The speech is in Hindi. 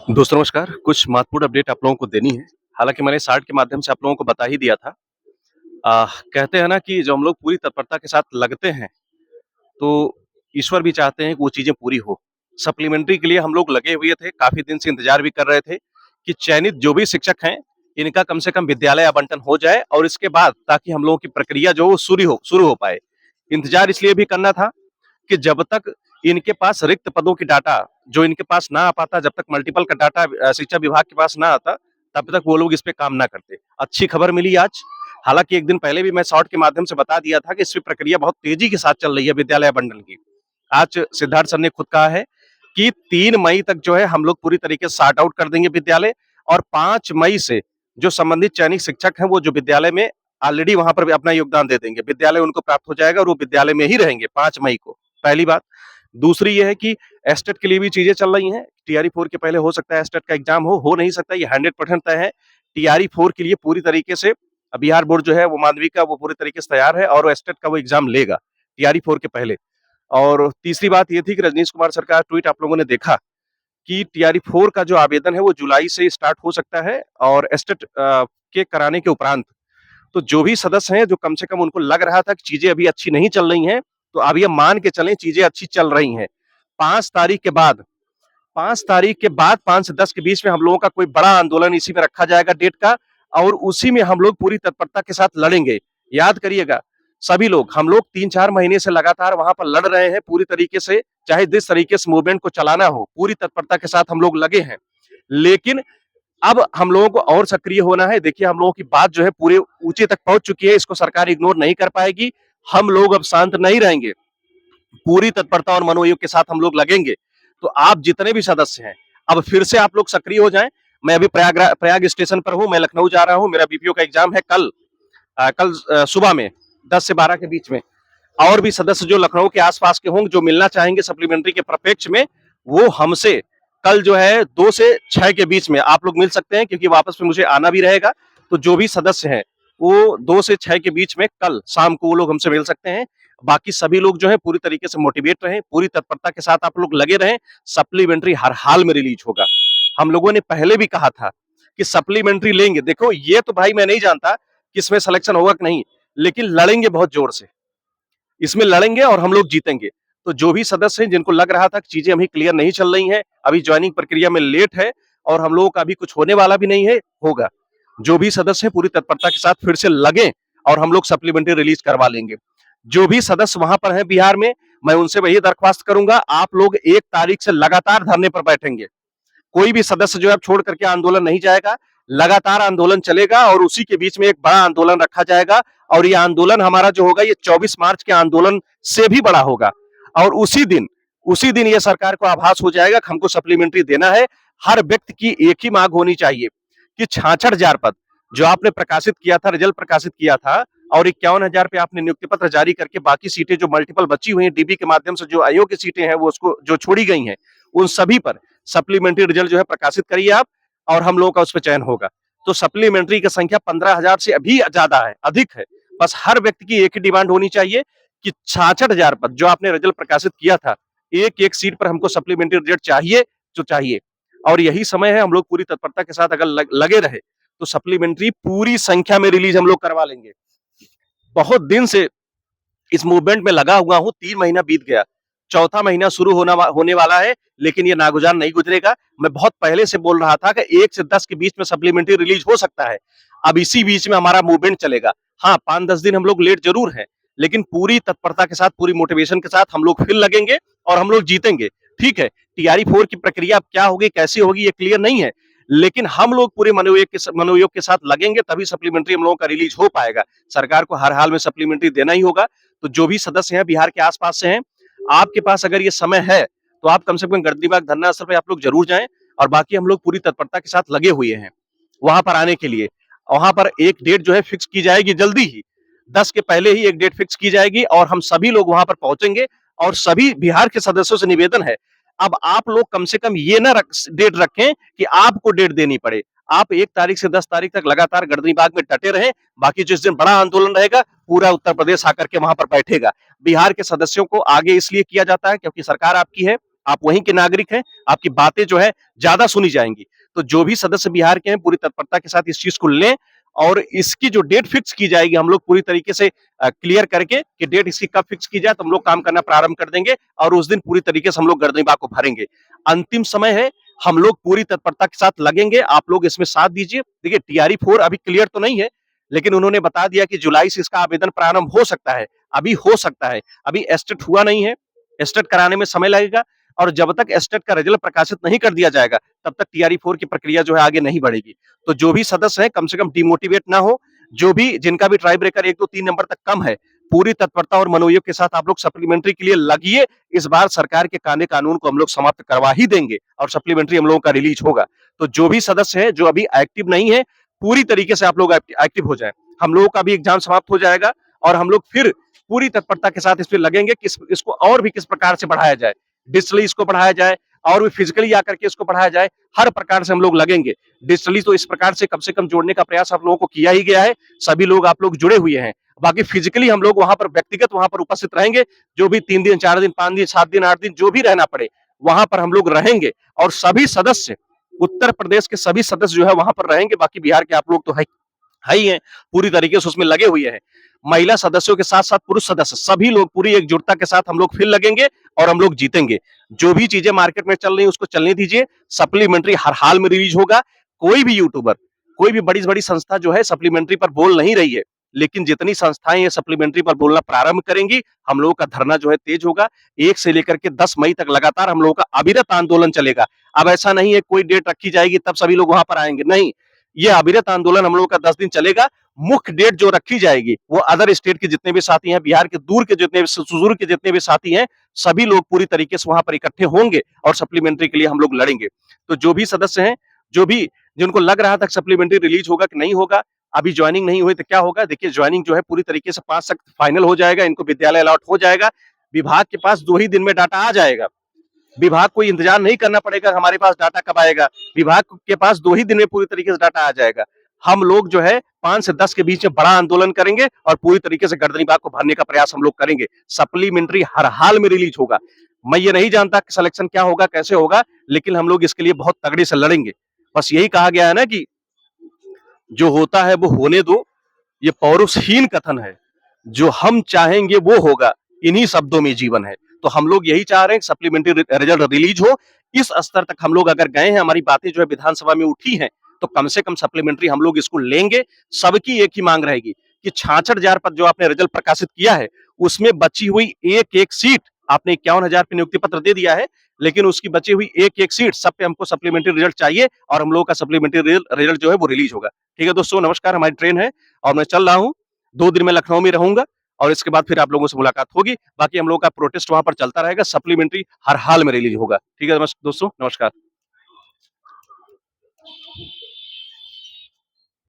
दोस्तों नमस्कार, कुछ महत्वपूर्ण अपडेट आप लोगों को देनी है। हालाँकि मैंने शार्ट के माध्यम से आप लोगों को बता ही दिया था। कहते हैं ना कि जब हम लोग पूरी तत्परता के साथ लगते हैं, तो ईश्वर भी चाहते हैं कि वो चीज़ें पूरी हो। सप्लीमेंट्री के लिए हम लोग लगे हुए थे, काफ़ी दिन से इंतज़ार भी कर रहे थे कि चयनित जो भी शिक्षक हैं, इनका कम से कम विद्यालय आवंटन हो जाए और इसके बाद ताकि हम लोगों की प्रक्रिया जो है वो शुरू हो पाए। इंतज़ार इसलिए भी करना था कि जब तक इनके पास रिक्त पदों की डाटा जो इनके पास ना आ पाता, जब तक मल्टीपल का डाटा शिक्षा विभाग के पास ना आता, तब तक वो लोग इस पे काम ना करते। अच्छी खबर मिली आज, हालाँकि 1 दिन पहले भी मैं शॉर्ट के माध्यम से बता दिया था कि इस प्रक्रिया बहुत तेज़ी के साथ चल रही है विद्यालय आवंटन की। आज सिद्धार्थ सर ने खुद कहा है कि 3 मई तक जो है हम लोग पूरी तरीके से सॉर्ट आउट कर देंगे विद्यालय और 5 मई से जो संबंधित चयनित शिक्षक हैं, वो जो विद्यालय में ऑलरेडी वहाँ पर भी अपना योगदान दे देंगे। विद्यालय उनको प्राप्त हो जाएगा और वो विद्यालय में ही रहेंगे 5 मई को, पहली बात। दूसरी ये है कि एस्टेट के लिए भी चीज़ें चल रही हैं। टीआरई 4 के पहले हो सकता है एस्टेट का एग्ज़ाम हो नहीं सकता, ये 100% तय है। टीआरई 4 के लिए पूरी तरीके से बिहार बोर्ड जो है वो माध्यमिक का वो पूरी तरीके से तैयार है और वो एस्टेट का वो एग्ज़ाम लेगा, टीआरई 4 के पहले। और तीसरी बात ये थी कि रजनीश कुमार सर का ट्वीट आप लोगों ने देखा कि टीआरई 4 का जो आवेदन है वो जुलाई से स्टार्ट हो सकता है और एस्टेट के कराने के उपरांत तो जो भी सदस्य हैं, जो कम से कम उनको लग रहा था कि चीज़ें अभी अच्छी नहीं चल रही हैं, तो अब ये मान के चलें चीज़ें अच्छी चल रही हैं। 5 तारीख के बाद 5 तारीख के बाद 5 से 10 के बीच में हम लोगों का कोई बड़ा आंदोलन इसी में रखा जाएगा डेट का और उसी में हम लोग पूरी तत्परता के साथ लड़ेंगे। याद करिएगा, सभी लोग हम लोग 3-4 महीने से लगातार वहाँ पर लड़ रहे हैं पूरी तरीके से, चाहे जिस तरीके से मूवमेंट को चलाना हो, पूरी तत्परता के साथ हम लोग लगे हैं। लेकिन अब हम लोगों को और सक्रिय होना है। देखिए हम लोगों की बात जो है पूरे ऊँचे तक पहुँच चुकी है, इसको सरकार इग्नोर नहीं कर पाएगी। हम लोग अब शांत नहीं रहेंगे। पूरी तत्परता और मनोयोग के साथ हम लोग लगेंगे। तो आप जितने भी सदस्य हैं, अब फिर से आप लोग सक्रिय हो जाएँ। मैं अभी प्रयाग स्टेशन पर हूँ, मैं लखनऊ जा रहा हूँ, मेरा बीपीओ का एग्ज़ाम है कल सुबह में 10 से 12 के बीच में। और भी सदस्य जो लखनऊ के आस-पास के होंगे, जो मिलना चाहेंगे सप्लीमेंट्री के परिप्रेक्ष्य में, वो हमसे कल जो है 2 से 6 के बीच में आप लोग मिल सकते हैं क्योंकि वापस में मुझे आना भी रहेगा। तो जो भी सदस्य हैं, वो 2 से 6 के बीच में कल शाम को वो लोग हमसे मिल सकते हैं। बाकी सभी लोग जो है पूरी तरीके से मोटिवेट रहें, पूरी तत्परता के साथ आप लोग लगे रहें, सप्लीमेंट्री हर हाल में रिलीज़ होगा। हम लोगों ने पहले भी कहा था कि सप्लीमेंट्री लेंगे। देखो ये तो भाई मैं नहीं जानता कि इसमें सिलेक्शन होगा कि नहीं, लेकिन लड़ेंगे बहुत ज़ोर से। इसमें लड़ेंगे और हम लोग जीतेंगे। तो जो भी सदस्य हैं जिनको लग रहा था कि चीज़ें अभी क्लियर नहीं चल रही हैं, अभी जॉइनिंग प्रक्रिया में लेट है और हम लोगों का अभी कुछ होने वाला भी नहीं है, होगा। जो भी सदस्य हैं पूरी तत्परता के साथ फिर से लगें और हम लोग सप्लीमेंट्री रिलीज़ करवा लेंगे। जो भी सदस्य वहाँ पर हैं बिहार में, मैं उनसे वही दरख्वास्त करूँगा, आप लोग 1 तारीख से लगातार धरने पर बैठेंगे। कोई भी सदस्य जो है छोड़ करके आंदोलन नहीं जाएगा, लगातार आंदोलन चलेगा और उसी के बीच में एक बड़ा आंदोलन रखा जाएगा और ये आंदोलन हमारा जो होगा ये 24 मार्च के आंदोलन से भी बड़ा होगा और उसी दिन ये सरकार को आभास हो जाएगा कि हमको सप्लीमेंट्री देना है। हर व्यक्ति की एक ही मांग होनी चाहिए कि 66,000 पद जो आपने प्रकाशित किया था, रिजल्ट प्रकाशित किया था और 51,000 पे आपने नियुक्ति पत्र जारी करके बाकी सीटें जो मल्टीपल बची हुई हैं डीबी के माध्यम से जो अयोग्य सीटें हैं वो उसको जो छोड़ी गई हैं, उन सभी पर सप्लीमेंट्री रिजल्ट जो है प्रकाशित करिए आप और हम लोगों का उस पर चयन होगा। तो सप्लीमेंट्री की संख्या 15,000 से अभी ज्यादा है, अधिक है। बस हर व्यक्ति की एक ही डिमांड होनी चाहिए कि 66,000 पद जो आपने रिजल्ट प्रकाशित किया था, एक-एक सीट पर हमको सप्लीमेंट्री रिजल्ट चाहिए जो चाहिए। और यही समय है हम लोग पूरी तत्परता के साथ अगर लगे रहे तो सप्लीमेंट्री पूरी संख्या में रिलीज हम लोग करवा लेंगे। बहुत दिन से इस मूवमेंट में लगा हुआ हूँ, 3 महीना बीत गया। चौथा महीना शुरू होने वाला है, लेकिन ये नागुजार नहीं गुजरेगा। मैं बहुत पहले से बोल रहा था कि 1 से 10 के बीच में सप्लीमेंट्री रिलीज हो सकता है। अब इसी बीच में हमारा मूवमेंट चलेगा। हाँ, 5-10 दिन हम लोग लेट जरूर हैं, लेकिन पूरी तत्परता के साथ, पूरी मोटिवेशन के साथ हम लोग फिर लगेंगे और हम लोग जीतेंगे। ठीक है, टीआरई 4 की प्रक्रिया अब क्या होगी, कैसी होगी, ये क्लियर नहीं है। लेकिन हम लोग पूरे मनोयोग के साथ लगेंगे, तभी सप्लीमेंट्री हम लोगों का रिलीज हो पाएगा। सरकार को हर हाल में सप्लीमेंट्री देना ही होगा। तो जो भी सदस्य हैं बिहार के आसपास से हैं, आपके पास अगर ये समय है, तो आप कम से कम गर्दनीबाग धरना स्थल पे आप लोग जरूर जाएं और बाकी हम लोग पूरी तत्परता के साथ लगे हुए हैं वहां पर आने के लिए। वहां पर एक डेट जो है फिक्स की जाएगी जल्दी ही, 10 के पहले ही एक डेट फिक्स की जाएगी और हम सभी लोग वहां पर पहुंचेंगे और सभी बिहार के सदस्यों से निवेदन है, अब आप लोग कम से कम ये ना डेट रखें कि आपको डेट देनी पड़े। आप 1 तारीख से 10 तारीख तक लगातार गर्दनीबाग में डटे रहें। बाकी जिस दिन बड़ा आंदोलन रहेगा, पूरा उत्तर प्रदेश आकर के वहां पर बैठेगा। बिहार के सदस्यों को आगे इसलिए किया जाता है क्योंकि सरकार आपकी है, आप वहीं के नागरिक हैं, आपकी बातें जो है ज़्यादा सुनी जाएँगी। तो जो भी सदस्य बिहार के हैं पूरी तत्परता के साथ इस चीज़ को लें और इसकी जो डेट फिक्स की जाएगी हम लोग पूरी तरीके से क्लियर करके कि डेट इसकी कब फिक्स की जाए तो हम लोग काम करना प्रारंभ कर देंगे और उस दिन पूरी तरीके से हम लोग गर्दनी बाग को भरेंगे। अंतिम समय है, हम लोग पूरी तत्परता के साथ लगेंगे, आप लोग इसमें साथ दीजिए। देखिए टीआरई 4 अभी क्लियर तो नहीं है, लेकिन उन्होंने बता दिया कि जुलाई से इसका आवेदन प्रारंभ हो सकता है, अभी हो सकता है, अभी एस्टेट हुआ नहीं है, एस्टेट कराने में समय लगेगा और जब तक एस्टेट का रिजल्ट प्रकाशित नहीं कर दिया जाएगा, तब तक टीआरई 4 की प्रक्रिया जो है आगे नहीं बढ़ेगी। तो जो भी सदस्य हैं कम से कम डिमोटिवेट ना हो, जो भी जिनका भी ट्राई ब्रेकर 1, 2, 3 नंबर तक कम है, पूरी तत्परता और मनोयोग के साथ आप लोग सप्लीमेंट्री के लिए लगिए। इस बार सरकार के काले कानून को हम लोग समाप्त करवा ही देंगे और सप्लीमेंट्री हम लोगों का रिलीज होगा। तो जो भी सदस्य है जो अभी एक्टिव नहीं है, पूरी तरीके से आप लोग एक्टिव हो जाएं। हम लोगों का भी एग्जाम समाप्त हो जाएगा और हम लोग फिर पूरी तत्परता के साथ इस पे लगेंगे कि इसको और भी किस प्रकार से बढ़ाया जाए, डिजिटली इसको बढ़ाया जाए और भी फिजिकली आकर के इसको बढ़ाया जाए, हर प्रकार से हम लोग लगेंगे। डिजिटली तो इस प्रकार से कम जोड़ने का प्रयास आप लोगों को किया ही गया है, सभी लोग आप लोग जुड़े हुए हैं। बाकी फिजिकली हम लोग वहां पर व्यक्तिगत वहां पर उपस्थित रहेंगे, जो भी 3 दिन, 4 दिन, 5 दिन, 7 दिन, 8 दिन जो भी रहना पड़े, वहां पर हम लोग रहेंगे और सभी सदस्य, उत्तर प्रदेश के सभी सदस्य जो है वहां पर रहेंगे। बाकी बिहार के आप लोग तो है ही हैं, पूरी तरीके से उसमें लगे हुए हैं। महिला सदस्यों के साथ साथ पुरुष सदस्य सभी लोग पूरी एकजुटता के साथ हम लोग फिर लगेंगे और हम लोग जीतेंगे। जो भी चीजें मार्केट में चल रही है उसको चलने दीजिए, सप्लीमेंट्री हर हाल में रिलीज होगा। कोई भी यूट्यूबर, कोई भी बड़ी बड़ी संस्था जो है सप्लीमेंट्री पर बोल नहीं रही है, लेकिन जितनी संस्थाएं ये सप्लीमेंट्री पर बोलना प्रारंभ करेंगी, हम लोगों का धरना जो है तेज होगा। 1 से लेकर के 10 मई तक लगातार हम लोगों का अविरत आंदोलन चलेगा। अब ऐसा नहीं है कोई डेट रखी जाएगी तब सभी लोग वहां पर आएंगे, नहीं, ये अविरत आंदोलन हम लोगों का 10 दिन चलेगा। मुख्य डेट जो रखी जाएगी वो अदर स्टेट के जितने भी साथी हैं, बिहार के दूर के जितने भी, सुदूर के जितने भी साथी हैं, सभी लोग पूरी तरीके से वहां पर इकट्ठे होंगे और सप्लीमेंट्री के लिए हम लोग लड़ेंगे। तो जो भी सदस्य हैं, जो भी जिनको लग रहा था सप्लीमेंट्री रिलीज होगा कि नहीं होगा, अभी ज्वाइनिंग नहीं हुई तो क्या होगा, देखिए ज्वाइनिंग जो है पूरी तरीके से 5 तक फाइनल हो जाएगा, इनको विद्यालय अलॉट हो जाएगा। विभाग के पास 2 ही दिन में डाटा आ जाएगा। विभाग को इंतजार नहीं करना पड़ेगा हमारे पास डाटा कब आएगा, विभाग के पास 2 ही दिन में पूरी तरीके से डाटा आ जाएगा। हम लोग जो है 5 से 10 के बीच में बड़ा आंदोलन करेंगे और पूरी तरीके से गर्दनी बाग को भरने का प्रयास हम लोग करेंगे। सप्लीमेंट्री हर हाल में रिलीज होगा। मैं ये नहीं जानता कि सिलेक्शन क्या होगा, कैसे होगा, लेकिन हम लोग इसके लिए बहुत तगड़े से लड़ेंगे। बस यही कहा गया है ना कि जो होता है वो होने दो, ये पौरुषहीन कथन है। जो हम चाहेंगे वो होगा, इन्हीं शब्दों में जीवन है। तो हम लोग यही चाह रहे हैं कि सप्लीमेंट्री रिजल्ट रिलीज हो। इस स्तर तक हम लोग अगर गए हैं, हमारी बातें जो है विधानसभा में उठी हैं, तो कम से कम सप्लीमेंट्री हम लोग इसको लेंगे। सबकी एक ही मांग रहेगी कि 66,000 पर जो आपने रिजल्ट प्रकाशित किया है, उसमें बची हुई एक-एक सीट, आपने 51,000 पे नियुक्ति पत्र दे दिया है, लेकिन उसकी बची हुई एक-एक सीट सब पे हमको सप्लीमेंट्री रिजल्ट चाहिए और हम लोगों का सप्लीमेंट्री रिजल्ट जो है वो रिलीज होगा। ठीक है दोस्तों, नमस्कार, हमारी ट्रेन है और मैं चल रहा हूँ। 2 दिन में लखनऊ में रहूंगा और इसके बाद फिर आप लोगों से मुलाकात होगी। बाकी हम लोगों का प्रोटेस्ट वहां पर चलता रहेगा, सप्लीमेंट्री हर हाल में रिलीज होगा। ठीक है दोस्तों, नमस्कार।